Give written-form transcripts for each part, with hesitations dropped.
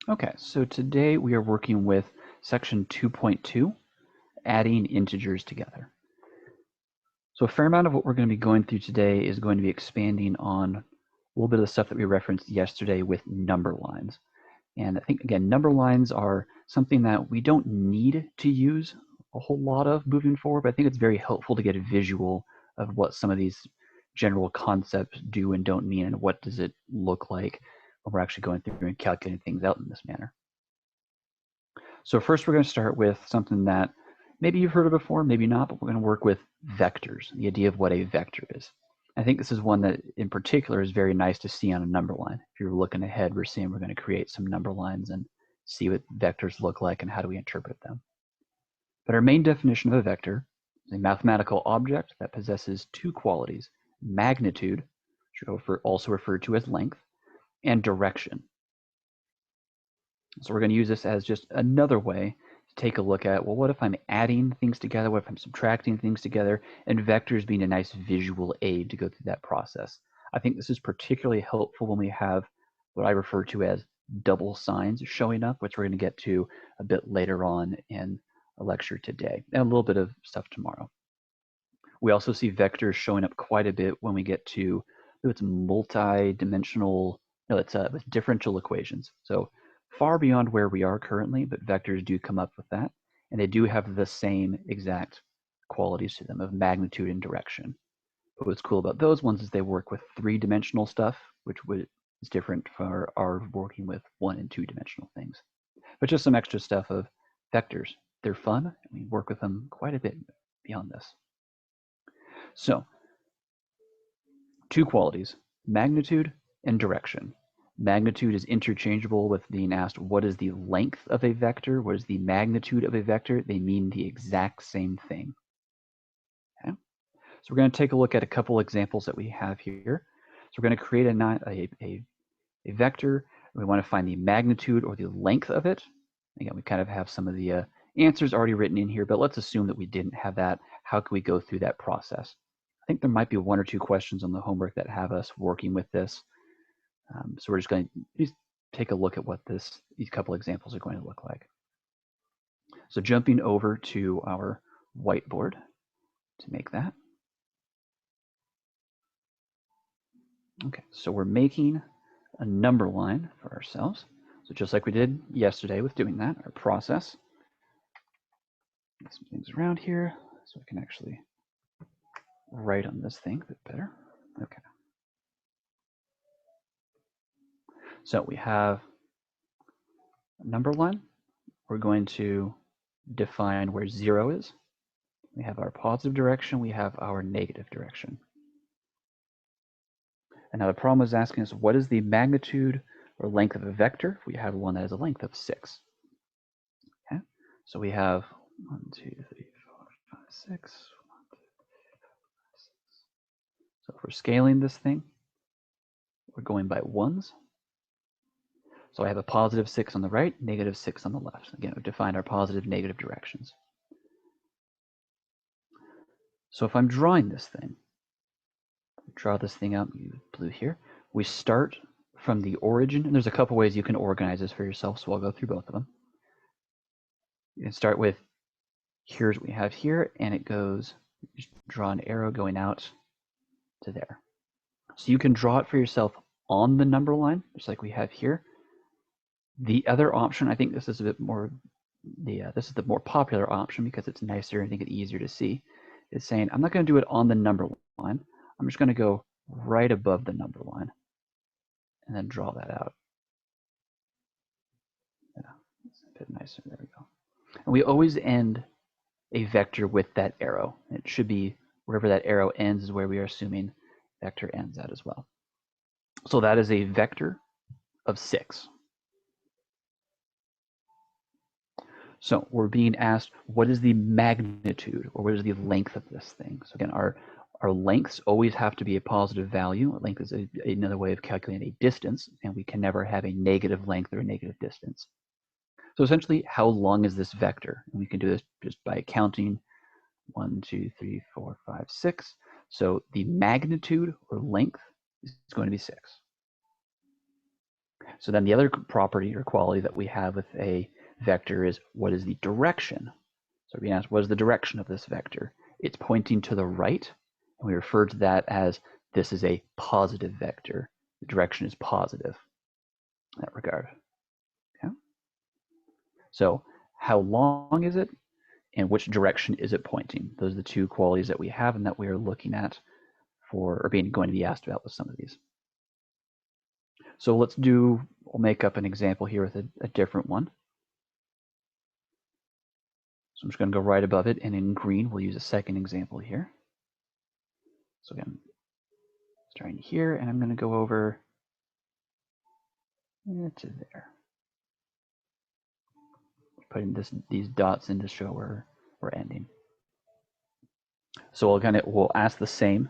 Okay, so today we are working with section 2.2, adding integers together. So a fair amount of what we're going to be going through today is going to be expanding on a little bit of the stuff that we referenced yesterday with number lines. And I think, again, number lines are something that we don't need to use a whole lot of moving forward, but I think it's very helpful to get a visual of what some of these general concepts do and don't mean, and what does it look like when we're actually going through and calculating things out in this manner. So first we're going to start with something that maybe you've heard of before, maybe not, but we're going to work with vectors, the idea of what a vector is. I think this is one that in particular is very nice to see on a number line. If you're looking ahead, we're seeing we're going to create some number lines and see what vectors look like and how do we interpret them. But our main definition of a vector is a mathematical object that possesses two qualities: magnitude, which are also referred to as length, and direction. So we're going to use this as just another way to take a look at, well, what if I'm adding things together? What if I'm subtracting things together? And vectors being a nice visual aid to go through that process. I think this is particularly helpful when we have what I refer to as double signs showing up, which we're going to get to a bit later on in a lecture today, and a little bit of stuff tomorrow. We also see vectors showing up quite a bit when we get to it's multi-dimensional, no, it's with differential equations. So far beyond where we are currently, but vectors do come up with that, and they do have the same exact qualities to them of magnitude and direction. But what's cool about those ones is they work with three-dimensional stuff, which is different for our working with one and two-dimensional things. But just some extra stuff of vectors. They're fun, and we work with them quite a bit beyond this. So, two qualities, magnitude and direction. Magnitude is interchangeable with being asked what is the length of a vector, what is the magnitude of a vector. They mean the exact same thing. Okay? So we're going to take a look at a couple examples that we have here. So we're going to create a vector. We want to find the magnitude or the length of it. Again, we kind of have some of the answers already written in here, but let's assume that we didn't have that. How can we go through that process? I think there might be one or two questions on the homework that have us working with this. So we're just going to take a look at what these couple examples are going to look like. So jumping over to our whiteboard to make that. Okay, so we're making a number line for ourselves. So just like we did yesterday with doing that, our process. Get some things around here so we can actually write on this thing a bit better. Okay. So we have a number line. We're going to define where 0 is. We have our positive direction. We have our negative direction. And now the problem is asking us, what is the magnitude or length of a vector if we have one that has a length of 6? Okay. So we have 1, 2, 3, 4, 5, 6. 1, 2, 3, 4, 5, 6. So if we're scaling this thing, we're going by ones. So I have a positive 6 on the right, negative 6 on the left. Again, we've defined our positive, negative directions. So if I'm drawing this thing, draw this thing out in blue here, we start from the origin, and there's a couple ways you can organize this for yourself, so I'll go through both of them. You can start with, here's what we have here, and it goes, just draw an arrow going out to there. So you can draw it for yourself on the number line, just like we have here. The other option, I think this is a bit more, this is the more popular option because it's nicer and I think it's easier to see, is saying, I'm not going to do it on the number line. I'm just going to go right above the number line and then draw that out. Yeah, it's a bit nicer. There we go. And we always end a vector with that arrow. It should be wherever that arrow ends is where we are assuming vector ends at as well. So that is a vector of 6. So we're being asked, what is the magnitude or what is the length of this thing? So again, our lengths always have to be a positive value. A length is another way of calculating a distance, and we can never have a negative length or a negative distance. So essentially, how long is this vector? And we can do this just by counting 1, 2, 3, 4, 5, 6. So the magnitude or length is going to be 6. So then the other property or quality that we have with a vector is what is the direction? So we ask, what is the direction of this vector? It's pointing to the right, and we refer to that as this is a positive vector. The direction is positive in that regard. Okay? So how long is it, and which direction is it pointing? Those are the two qualities that we have and that we are looking at for, or going to be asked about with some of these. So we'll make up an example here with a different one. So I'm just going to go right above it, and in green, we'll use a second example here. So again, starting here, and I'm going to go over to there. Putting these dots in to show where we're ending. So we'll ask the same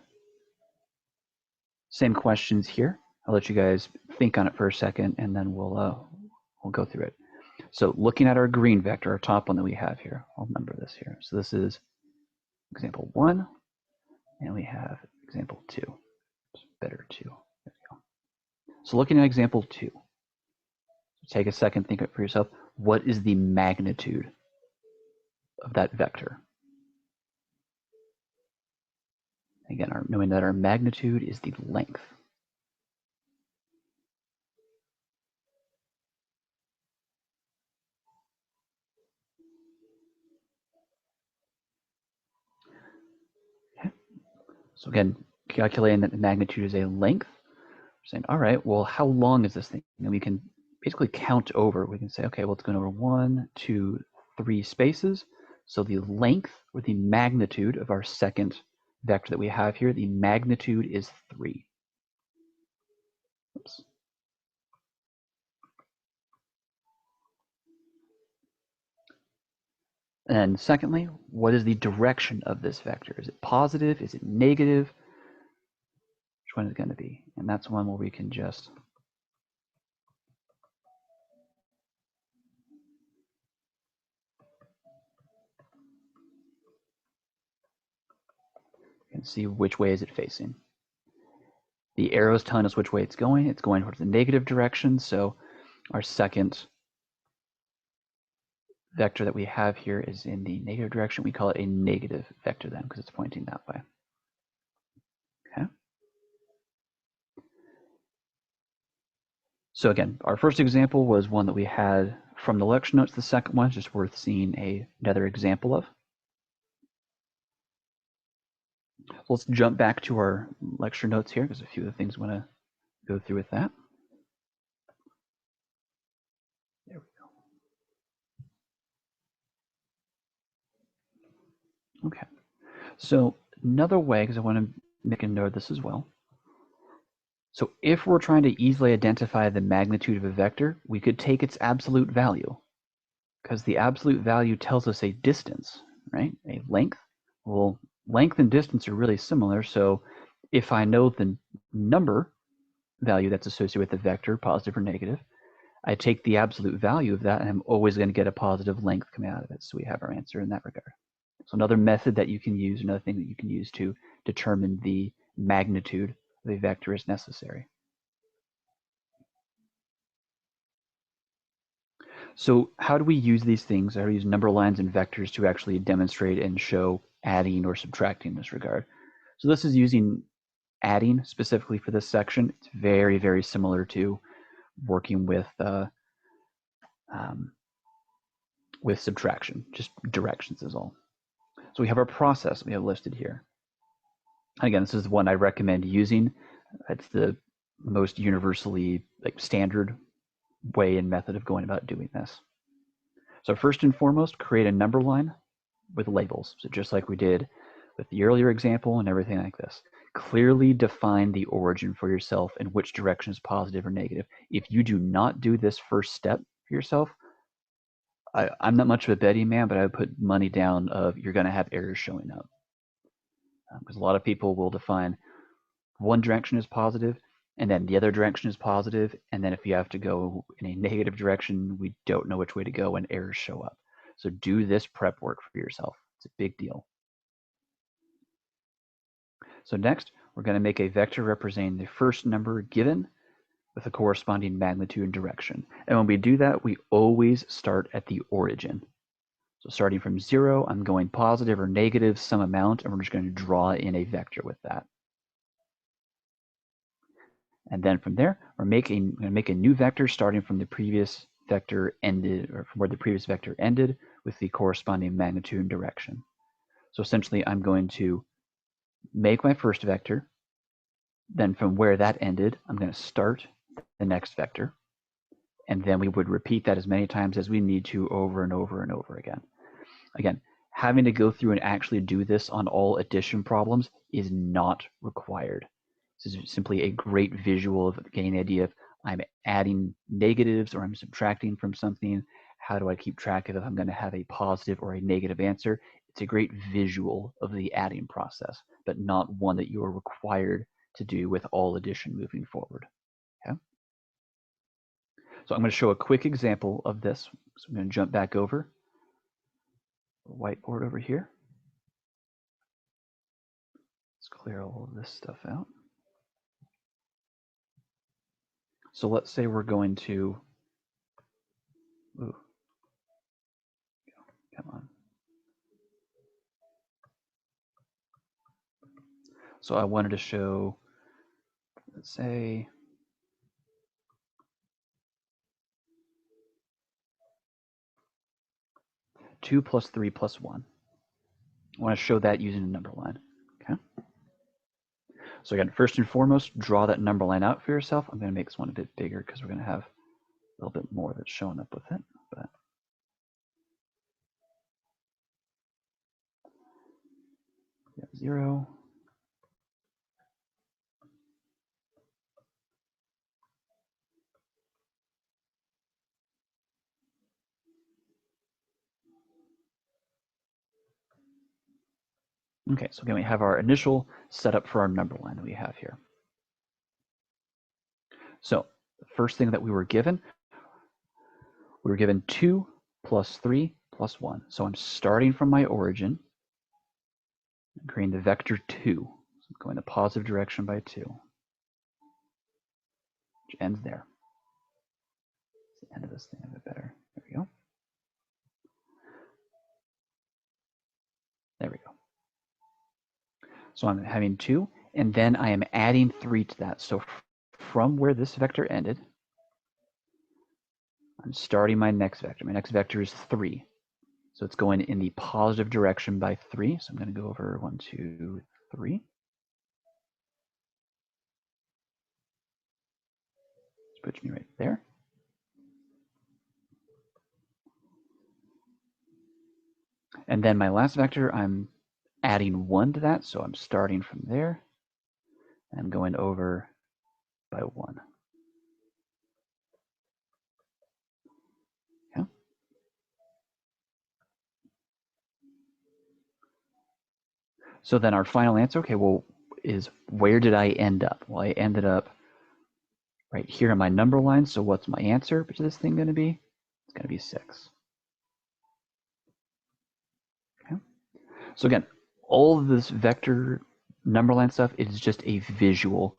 questions here. I'll let you guys think on it for a second, and then we'll go through it. So looking at our green vector, our top one that we have here, I'll number this here. So this is example 1, and we have example 2. It's better 2. There we go. So looking at example 2, take a second, think it for yourself. What is the magnitude of that vector? Again, knowing that our magnitude is the length. Okay. So again, calculating that the magnitude is a length, we're saying, all right, well, how long is this thing? And we can basically count over. We can say, okay, well, it's going over 1, 2, 3 spaces. So the length or the magnitude of our second vector that we have here, the magnitude is 3. Oops. And secondly, what is the direction of this vector? Is it positive? Is it negative? Which one is it going to be? And that's one where we can just see which way is it facing. The arrow is telling us which way it's going. It's going towards the negative direction. So our second vector that we have here is in the negative direction. We call it a negative vector then because it's pointing that way. Okay. So again, our first example was one that we had from the lecture notes. The second one is just worth seeing another example of. Let's jump back to our lecture notes here because a few of the things we want to go through with that. There we go. Okay. So another way, because I want to make a note of this as well. So if we're trying to easily identify the magnitude of a vector, we could take its absolute value, because the absolute value tells us a distance, right? A length. Well, length and distance are really similar, so if I know the number value that's associated with the vector, positive or negative, I take the absolute value of that, and I'm always going to get a positive length coming out of it. So we have our answer in that regard. So another method that you can use, another thing that you can use to determine the magnitude of a vector is necessary. So how do we use these things? How do we use number lines and vectors to actually demonstrate and show adding or subtracting in this regard? So this is using adding specifically for this section. It's very, very similar to working with subtraction, just directions is all. So we have our process we have listed here. Again, this is the one I recommend using. It's the most universally standard way and method of going about doing this. So first and foremost, create a number line with labels. So just like we did with the earlier example and everything like this. Clearly define the origin for yourself and which direction is positive or negative. If you do not do this first step for yourself, I'm not much of a betting man, but I would put money down of you're going to have errors showing up. Because a lot of people will define one direction is positive, and then the other direction is positive, and then if you have to go in a negative direction, we don't know which way to go and errors show up. So do this prep work for yourself. It's a big deal. So next, we're going to make a vector representing the first number given with a corresponding magnitude and direction. And when we do that, we always start at the origin. So starting from 0, I'm going positive or negative some amount, and we're just going to draw in a vector with that. And then from there, we're going to make a new vector starting from the previous vector ended, or from where the previous vector ended, with the corresponding magnitude and direction. So essentially, I'm going to make my first vector. Then from where that ended, I'm going to start the next vector. And then we would repeat that as many times as we need to over and over and over again. Again, having to go through and actually do this on all addition problems is not required. This is simply a great visual of getting the idea of I'm adding negatives or I'm subtracting from something. How do I keep track of if I'm going to have a positive or a negative answer? It's a great visual of the adding process, but not one that you are required to do with all addition moving forward. Okay? So I'm going to show a quick example of this. So I'm going to jump back over whiteboard over here. Let's clear all of this stuff out. So let's say we're going to, ooh, come on. So I wanted to show, let's say, two plus 3 plus 1. I want to show that using a number line. Okay. So again, first and foremost, draw that number line out for yourself. I'm going to make this one a bit bigger because we're going to have a little bit more that's showing up with it. But yeah, 0. Okay, so again, we have our initial setup for our number line that we have here. So the first thing that we were given 2 plus 3 plus 1. So I'm starting from my origin, creating the vector 2. So I'm going the positive direction by 2, which ends there. It's the end of this thing a bit better. There we go. There we go. So I'm having 2, and then I am adding 3 to that. So from where this vector ended, I'm starting my next vector. My next vector is 3. So it's going in the positive direction by 3. So I'm going to go over 1, 2, 3. Which puts me right there. And then my last vector, I'm adding 1 to that. So I'm starting from there. I'm going over by 1. Okay. So then our final answer, okay, well, is where did I end up? Well, I ended up right here in my number line. So what's my answer to this thing going to be? It's going to be 6. Okay. So again, all of this vector number line stuff is just a visual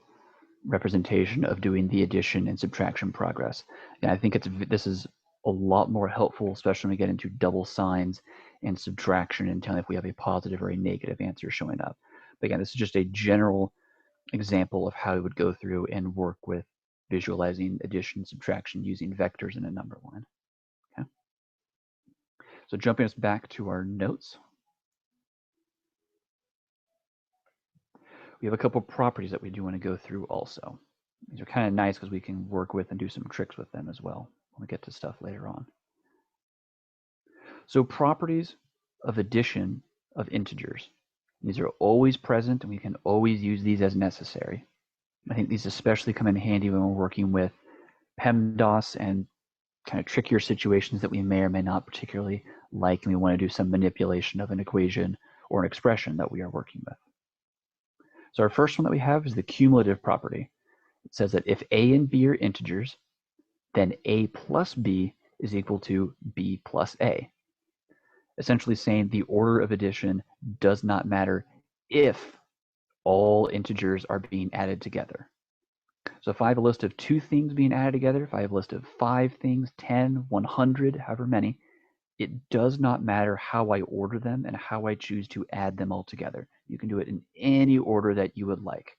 representation of doing the addition and subtraction progress. And I think this is a lot more helpful, especially when we get into double signs and subtraction and telling if we have a positive or a negative answer showing up. But again, this is just a general example of how we would go through and work with visualizing addition, subtraction using vectors in a number line. Okay. So jumping us back to our notes. We have a couple properties that we do want to go through also. These are kind of nice because we can work with and do some tricks with them as well when we get to stuff later on. So properties of addition of integers. These are always present and we can always use these as necessary. I think these especially come in handy when we're working with PEMDAS and kind of trickier situations that we may or may not particularly like, and we want to do some manipulation of an equation or an expression that we are working with. So our first one that we have is the cumulative property. It says that if a and b are integers, then a plus b is equal to b plus a. Essentially saying the order of addition does not matter if all integers are being added together. So So if I have a list of 2 things being added together, if I have a list of 5 things, 10, 100, however many, it does not matter how I order them and how I choose to add them all together. You can do it in any order that you would like,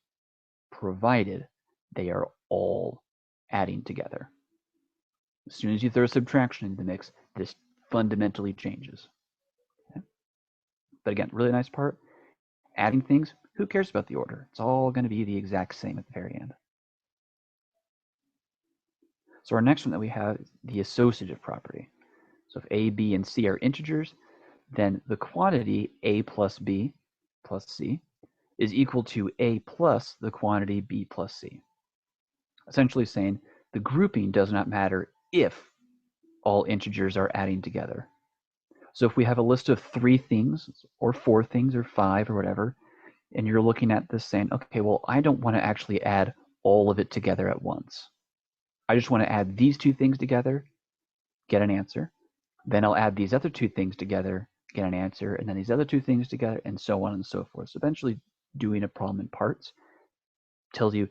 provided they are all adding together. As soon as you throw subtraction into the mix, this fundamentally changes. Okay? But again, really nice part, adding things, who cares about the order? It's all going to be the exact same at the very end. So our next one that we have is the associative property. So if A, B, and C are integers, then the quantity A plus B plus C is equal to A plus the quantity B plus C. Essentially saying the grouping does not matter if all integers are adding together. So if we have a list of 3 things or 4 things or 5 or whatever, and you're looking at this saying, okay, well, I don't want to actually add all of it together at once. I just want to add these 2 things together, get an answer. Then I'll add these other 2 things together, get an answer, and then these other 2 things together, and so on and so forth. So eventually doing a problem in parts tells you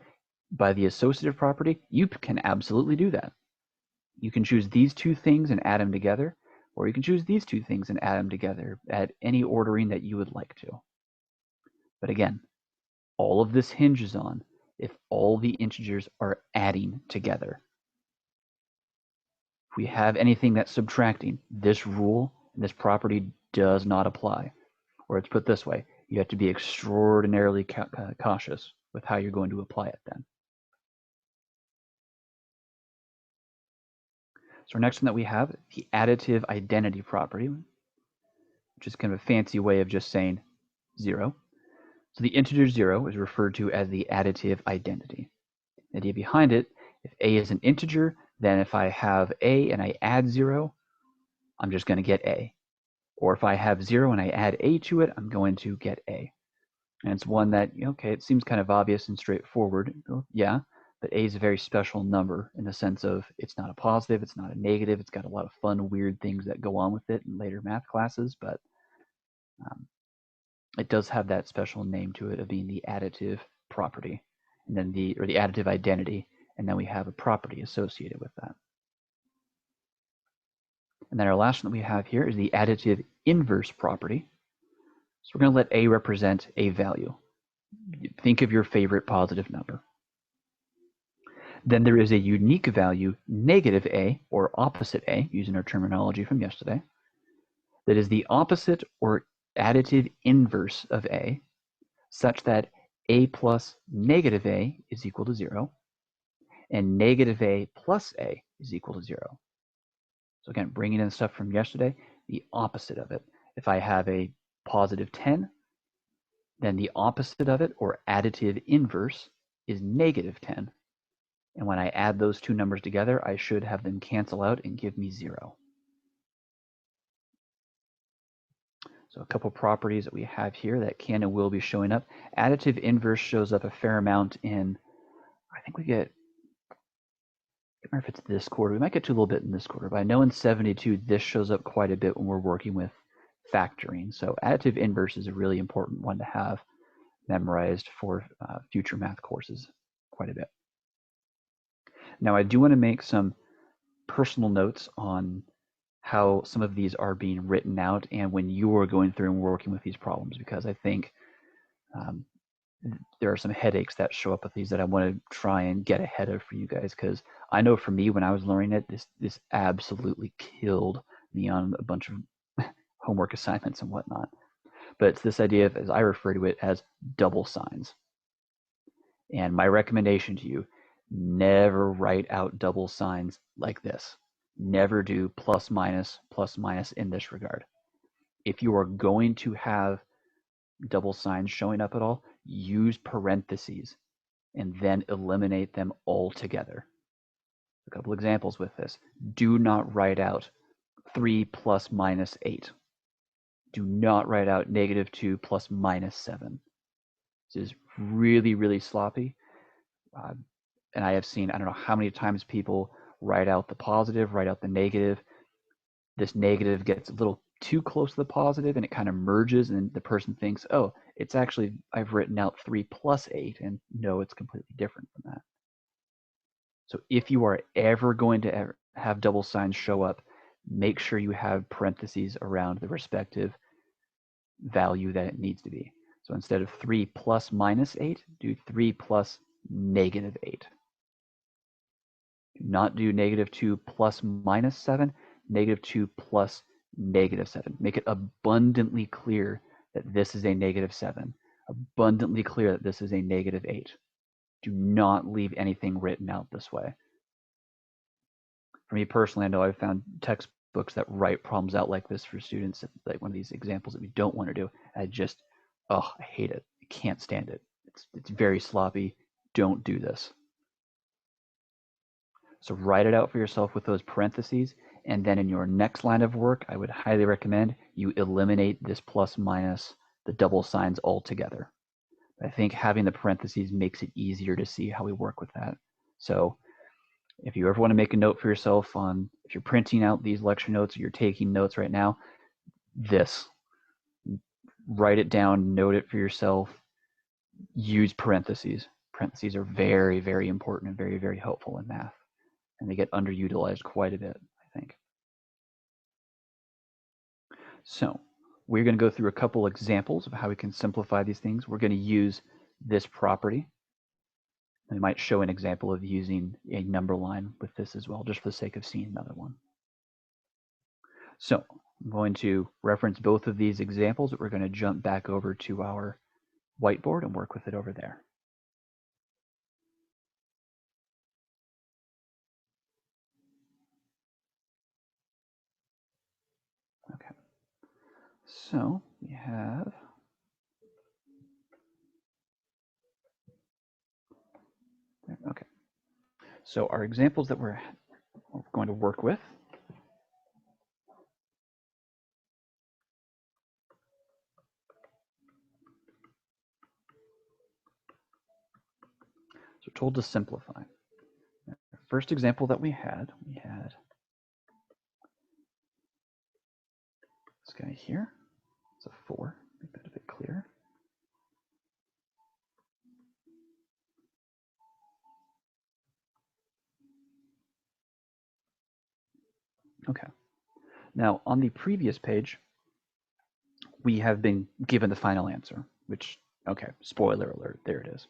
by the associative property, you can absolutely do that. You can choose these 2 things and add them together, or you can choose these 2 things and add them together at any ordering that you would like to. But again, all of this hinges on if all the integers are adding together. If we have anything that's subtracting, this rule, this property does not apply. Or it's put this way, you have to be extraordinarily cautious with how you're going to apply it then. So our next one that we have, the additive identity property, which is kind of a fancy way of just saying 0. So the integer 0 is referred to as the additive identity. The idea behind it, if A is an integer, then if I have A and I add 0, I'm just going to get A. Or if I have 0 and I add A to it, I'm going to get A. And it's one that, okay, it seems kind of obvious and straightforward. Yeah, but A is a very special number in the sense of it's not a positive, it's not a negative, it's got a lot of fun, weird things that go on with it in later math classes, but it does have that special name to it of being the additive property, and then the additive identity, and then we have a property associated with that. And then our last one that we have here is the additive inverse property. So we're going to let A represent a value. Think of your favorite positive number. Then there is a unique value, negative A, or opposite A, using our terminology from yesterday, that is the opposite or additive inverse of A, such that A plus negative A is equal to 0, and negative A plus A is equal to 0. So again, bringing in stuff from yesterday, the opposite of it. If I have a positive 10, then the opposite of it, or additive inverse, is negative 10. And when I add those 2 numbers together, I should have them cancel out and give me 0. So a couple properties that we have here that can and will be showing up. Additive inverse shows up a fair amount in, I think we get, I can't remember if it's this quarter. We might get to a little bit in this quarter, but I know in 72, this shows up quite a bit when we're working with factoring. So additive inverse is a really important one to have memorized for future math courses quite a bit. Now, I do want to make some personal notes on how some of these are being written out and when you are going through and working with these problems, because I think there are some headaches that show up with these that I want to try and get ahead of for you guys, because I know for me when I was learning it, this absolutely killed me on a bunch of homework assignments and whatnot. But it's this idea of, as I refer to it, as double signs. And my recommendation to you, never write out double signs like this. Never do plus minus in this regard. If you are going to have double signs showing up at all, use parentheses and then eliminate them altogether. A couple examples with this. Do not write out 3 plus minus 8. Do not write out negative 2 plus minus 7. This is really, really sloppy. And I have seen, I don't know how many times people write out the positive, write out the negative. This negative gets a little too close to the positive and it kind of merges, and the person thinks, oh, it's actually, I've written out 3 plus 8, and no, it's completely different from that. So if you are ever going to have double signs show up, make sure you have parentheses around the respective value that it needs to be. So instead of 3 plus minus 8, do 3 plus negative 8. Do not do negative 2 plus minus 7, negative 2 plus negative 7. Make it abundantly clear that this is a negative 7, abundantly clear that this is a negative 8. Do not leave anything written out this way. For me personally, I know I've found textbooks that write problems out like this for students, like one of these examples that we don't want to do. I hate it. I can't stand it. It's very sloppy. Don't do this. So write it out for yourself with those parentheses, and then in your next line of work, I would highly recommend you eliminate this plus minus, the double signs altogether. I think having the parentheses makes it easier to see how we work with that. So if you ever want to make a note for yourself on, if you're printing out these lecture notes or you're taking notes right now, write it down, note it for yourself, use parentheses. Parentheses are very, very important and very, very helpful in math. And they get underutilized quite a bit, I think. So we're going to go through a couple examples of how we can simplify these things. We're going to use this property. We might show an example of using a number line with this as well, just for the sake of seeing another one. So I'm going to reference both of these examples, but we're going to jump back over to our whiteboard and work with it over there. Okay. So we have okay. So our examples that we're going to work with. So we're told to simplify. The first example that we had this guy here. It's a 4. Make that a bit clearer. Okay. Now, on the previous page, we have been given the final answer, which, okay, spoiler alert, there it is.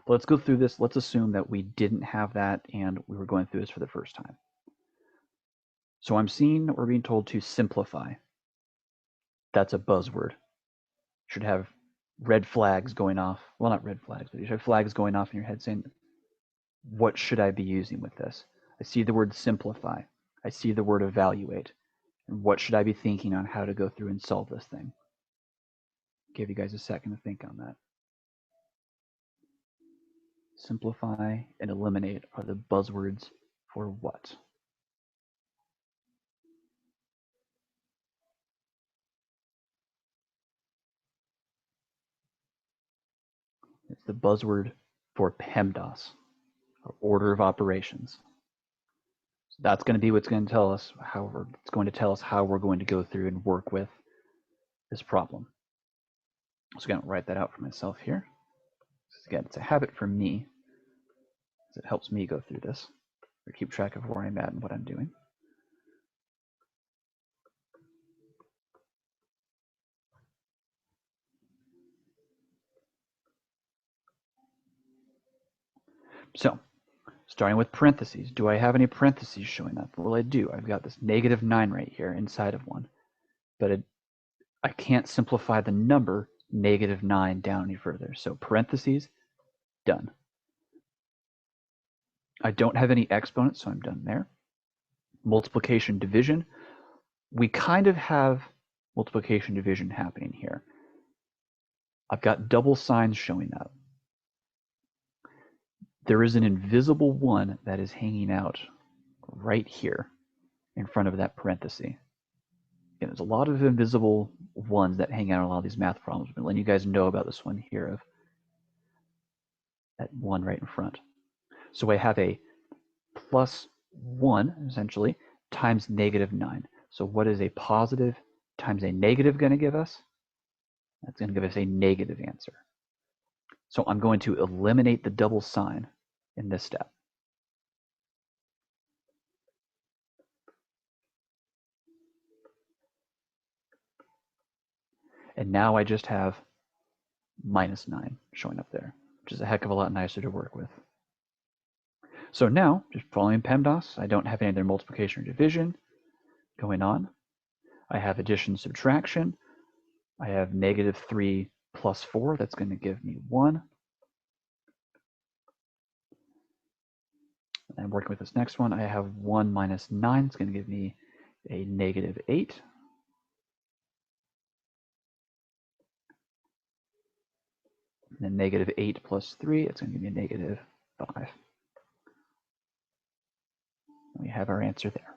But let's go through this. Let's assume that we didn't have that and we were going through this for the first time. So I'm seeing that we're being told to simplify. That's a buzzword. Should have red flags going off. Well, not red flags, but you should have flags going off in your head saying, what should I be using with this? I see the word simplify. I see the word evaluate. And what should I be thinking on how to go through and solve this thing? Give you guys a second to think on that. Simplify and eliminate are the buzzwords for what? It's the buzzword for PEMDAS, or order of operations. So that's going to be what's going to tell us how we're going to go through and work with this problem. So I'm going to write that out for myself here. Again, it's a habit for me, because it helps me go through this, or keep track of where I'm at and what I'm doing. So, starting with parentheses, do I have any parentheses showing up? Well, I do. I've got this -9 right here inside of one, but I can't simplify the number -9 down any further. So parentheses, done. I don't have any exponents, so I'm done there. Multiplication, division. We kind of have multiplication, division happening here. I've got double signs showing up. There is an invisible 1 that is hanging out right here in front of that parenthesis. Again, there's a lot of invisible 1s that hang out in a lot of these math problems. But letting you guys know about this one here of that 1 right in front. So I have a +1, essentially, times -9. So what is a positive times a negative going to give us? That's going to give us a negative answer. So I'm going to eliminate the double sign in this step. And now I just have -9 showing up there, which is a heck of a lot nicer to work with. So now, just following PEMDAS, I don't have any other multiplication or division going on. I have addition, subtraction. I have -3 plus 4. That's going to give me 1. And I'm working with this next one. I have 1 minus 9. It's going to give me a -8. And then -8 plus 3, it's going to give me a -5. And we have our answer there.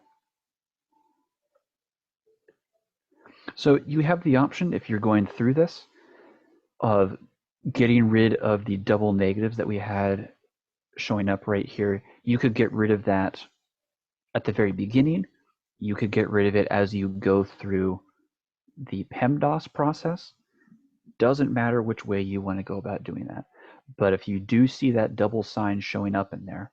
So you have the option, if you're going through this, of getting rid of the double negatives that we had showing up right here. You could get rid of that at the very beginning. You could get rid of it as you go through the PEMDAS process. Doesn't matter which way you want to go about doing that. But if you do see that double sign showing up in there,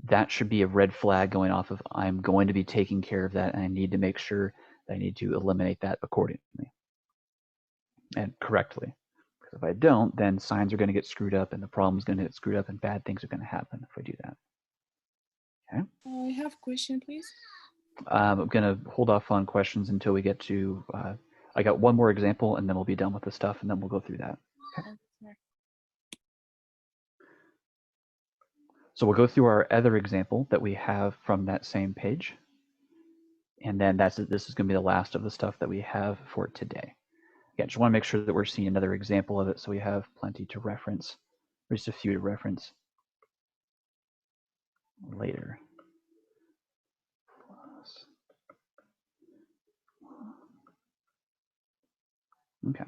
that should be a red flag going off of I'm going to be taking care of that, and I need to make sure that I need to eliminate that accordingly and correctly. Because if I don't, then signs are going to get screwed up and the problem is going to get screwed up and bad things are going to happen if I do that. Okay. I have a question, please. I'm going to hold off on questions until we get to, I got one more example and then we'll be done with the stuff and then we'll go through that. Okay. So we'll go through our other example that we have from that same page. And then this is going to be the last of the stuff that we have for today. Again, just want to make sure that we're seeing another example of it so we have plenty to reference, or just a few to reference later. Okay.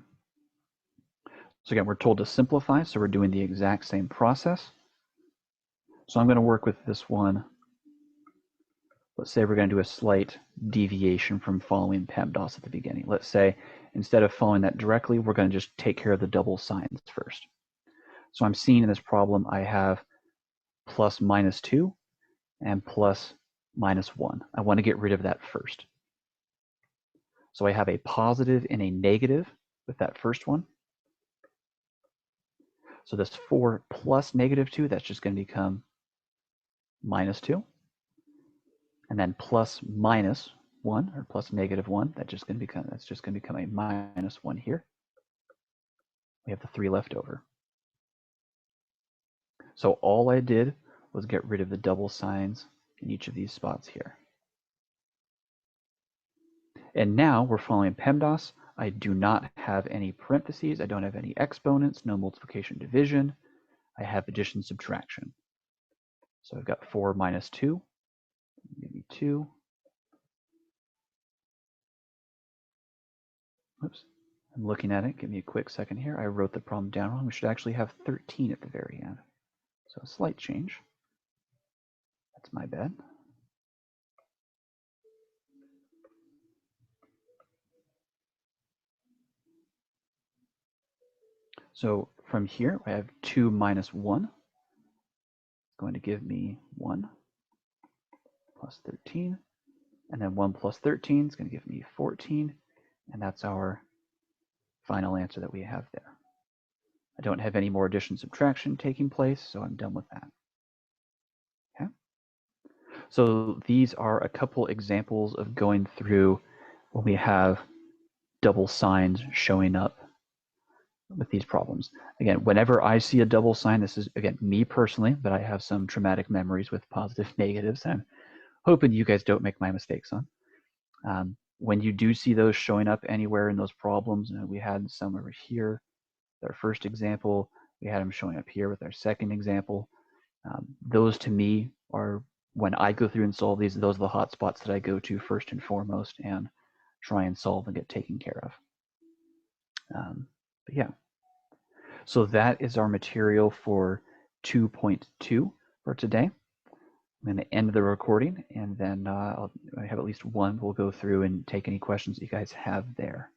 So again, we're told to simplify, so we're doing the exact same process. So I'm going to work with this one. Let's say we're going to do a slight deviation from following PEMDAS at the beginning. Let's say instead of following that directly, we're going to just take care of the double signs first. So I'm seeing in this problem, I have plus -2 and plus -1. I want to get rid of that first. So I have a positive and a negative with that first one. So this 4 plus -2, that's just going to become -2. And then plus -1 or plus -1, that's just going to become a -1 here. We have the 3 left over. So all I did was get rid of the double signs in each of these spots here. And now we're following PEMDAS. I do not have any parentheses. I don't have any exponents, no multiplication division. I have addition subtraction. So I've got 4 minus 2, maybe 2. Oops, I'm looking at it. Give me a quick second here. I wrote the problem down wrong. We should actually have 13 at the very end. So a slight change. That's my bad. So from here, I have 2 minus 1. It's going to give me 1 plus 13. And then 1 plus 13 is going to give me 14. And that's our final answer that we have there. I don't have any more addition subtraction taking place, so I'm done with that. Okay. So these are a couple examples of going through when we have double signs showing up with these problems. Again, whenever I see a double sign, this is, again, me personally, but I have some traumatic memories with positive negatives. I'm hoping you guys don't make my mistakes on. When you do see those showing up anywhere in those problems, we had some over here, our first example, we had them showing up here with our second example. Those to me are, when I go through and solve these, those are the hot spots that I go to first and foremost and try and solve and get taken care of. But yeah, so that is our material for 2.2 for today. I'm going to end the recording, and then I have at least one. We'll go through and take any questions that you guys have there.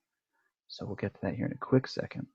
So we'll get to that here in a quick second.